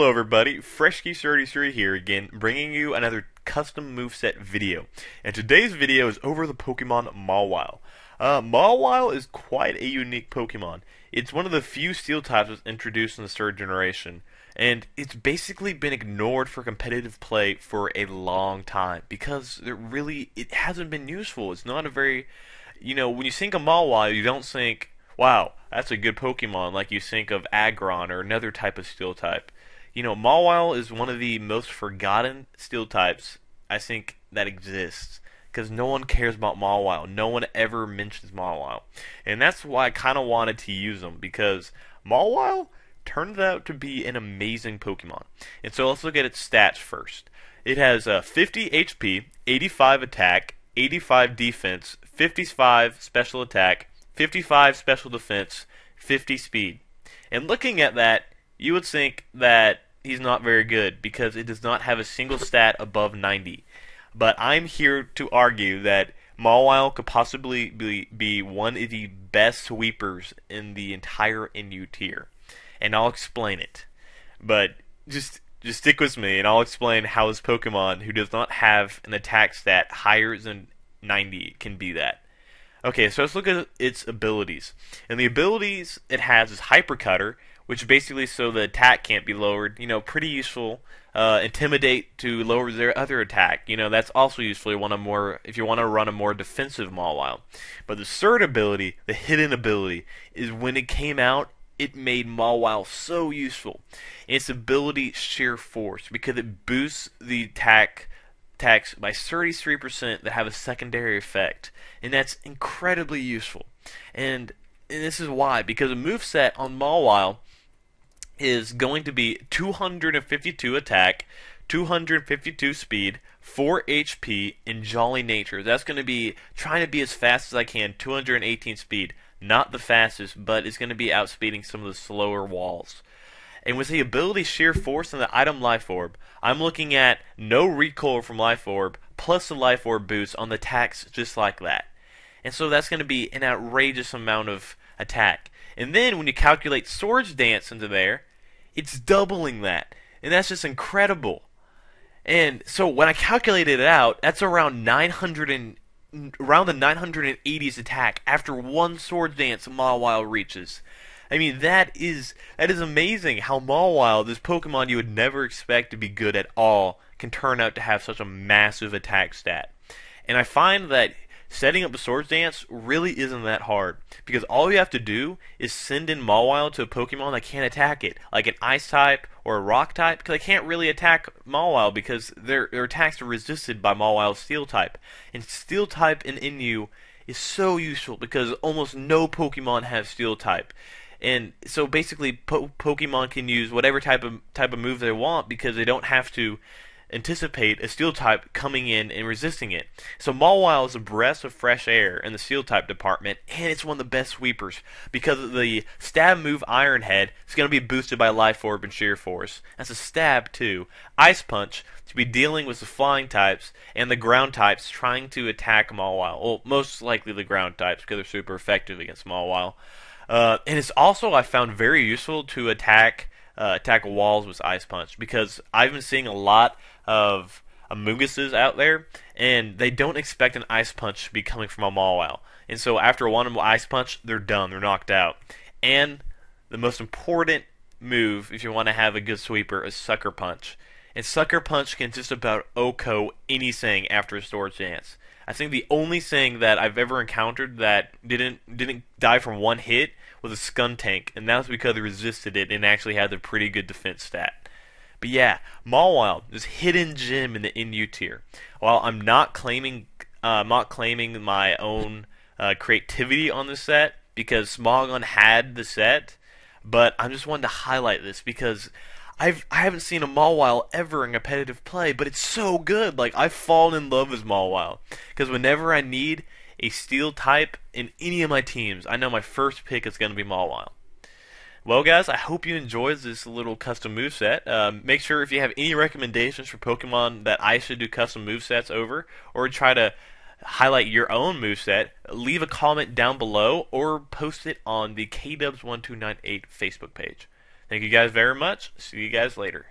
Hello everybody, Freshke33 here again, bringing you another custom moveset video. And today's video is over the Pokemon Mawile. Mawile is quite a unique Pokemon. It's one of the few Steel types that was introduced in the 3rd generation, and it's basically been ignored for competitive play for a long time because it hasn't been useful. It's not a very, when you think of Mawile, you don't think, wow, that's a good Pokemon, like you think of Aggron or another type of Steel type. Mawile is one of the most forgotten Steel types I think that exists, because no one cares about Mawile. No one ever mentions Mawile. And that's why I kind of wanted to use them, because Mawile turns out to be an amazing Pokemon. And so let's look at its stats first. It has 50 HP, 85 attack, 85 defense, 55 special attack, 55 special defense, 50 speed. And looking at that, you would think that he's not very good because it does not have a single stat above 90. But I'm here to argue that Mawile could possibly be one of the best sweepers in the entire NU tier. And I'll explain it. But just stick with me and I'll explain how this Pokemon, who does not have an attack stat higher than 90, can be that. Okay, so let's look at its abilities. And the abilities it has is Hyper Cutter, which basically so the attack can't be lowered. Pretty useful. Intimidate to lower their other attack. That's also useful if you want to run a more defensive Mawile. But the third ability, the hidden ability, is when it came out, it made Mawile so useful. Its ability, Sheer Force, because it boosts the attacks by 33% that have a secondary effect, and that's incredibly useful. And this is why, because a moveset on Mawile is going to be 252 attack, 252 speed, 4 HP, and Jolly Nature. That's going to be trying to be as fast as I can, 218 speed. Not the fastest, but it's going to be outspeeding some of the slower walls. And with the ability Sheer Force and the item Life Orb, I'm looking at no recoil from Life Orb, plus the Life Orb boost on the attacks just like that. And so that's going to be an outrageous amount of attack. And then when you calculate Swords Dance into there, it's doubling that. And that's just incredible. And so when I calculated it out, that's around the 980s attack after one Swords Dance Mawile reaches. I mean, that is amazing how Mawile, this Pokemon you would never expect to be good at all, can turn out to have such a massive attack stat. And I find that setting up a Swords Dance really isn't that hard, because all you have to do is send in Mawile to a Pokemon that can't attack it, like an Ice type or a Rock type, because they can't really attack Mawile because their attacks are resisted by Mawile's Steel type. And Steel type in NU is so useful because almost no Pokemon have Steel type. And so basically Pokemon can use whatever type of move they want because they don't have to anticipate a Steel type coming in and resisting it. So Mawile is a breath of fresh air in the Steel type department, and it's one of the best sweepers because of the stab move Iron Head is going to be boosted by Life Orb and Sheer Force. That's a stab too. Ice Punch to be dealing with the flying types and the ground types trying to attack Mawile. Well, most likely the ground types because they're super effective against Mawile. And it's also, I found, very useful to attack walls with Ice Punch, because I've been seeing a lot of Amoonguses out there, and they don't expect an Ice Punch to be coming from a Mawile. And so after one Ice Punch, they're done, they're knocked out. And the most important move, if you want to have a good sweeper, is Sucker Punch. And Sucker Punch can just about OHKO anything after a Swords Dance. I think the only thing that I've ever encountered that didn't die from one hit was a Skuntank, and that was because it resisted it and actually had a pretty good defense stat. But yeah, Mawile, this hidden gem in the NU tier. While I'm not claiming my own creativity on this set, because Smogon had the set, but I just wanted to highlight this because I haven't seen a Mawile ever in competitive play, but it's so good. Like, I've fallen in love with Mawile, because whenever I need a Steel type in any of my teams, I know my first pick is going to be Mawile. Well, guys, I hope you enjoyed this little custom moveset. Make sure if you have any recommendations for Pokemon that I should do custom movesets over, or try to highlight your own moveset, leave a comment down below or post it on the Kdubz1298 Facebook page. Thank you guys very much. See you guys later.